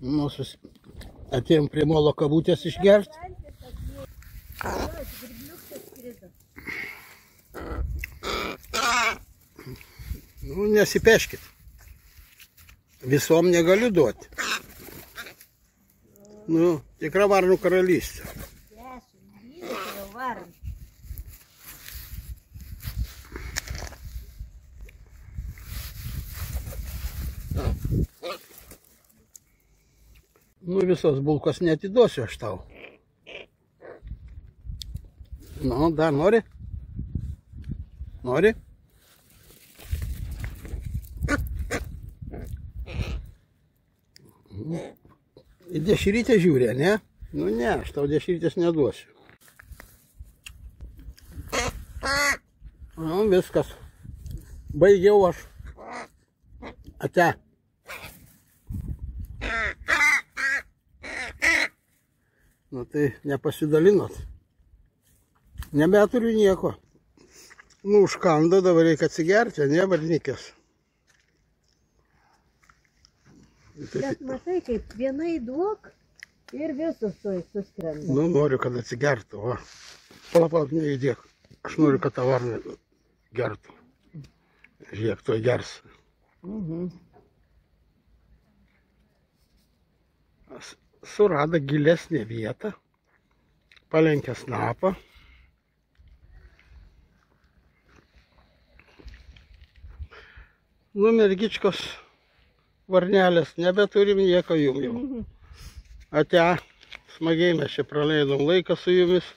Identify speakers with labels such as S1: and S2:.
S1: Nu, atėjom prie molo kabutės išgerti. Nu, nesipeškit. Visom negaliu duoti. Nu, tikra varnų karalystė. Nu, visos bulkos neatiduosiu aš tau. Nu, dar nori? Nori? Į dešrytę žiūrė, ne? Nu ne, aš tau dešrytės neduosiu. Nu, viskas. Baigiau aš. Ate. Nu tai nepasidalinot. Nebeturiu nieko. Nu, užkando, dabar reikia atsigerti, ne, varnikės.
S2: Bet matai, kaip vienai duok ir visus suskrenda.
S1: Nu, noriu, kad atsigertų, va. Palauk, neįdėk. Aš noriu, kad tą varną gertų. Žiūrėk, tuoj gers. Surado gilesnę vietą. Palenkė snapą. Nu, mergičkos varnelės, nebeturim nieko jum jau. Ate, smagiai mes čia praleidom laiką su jumis.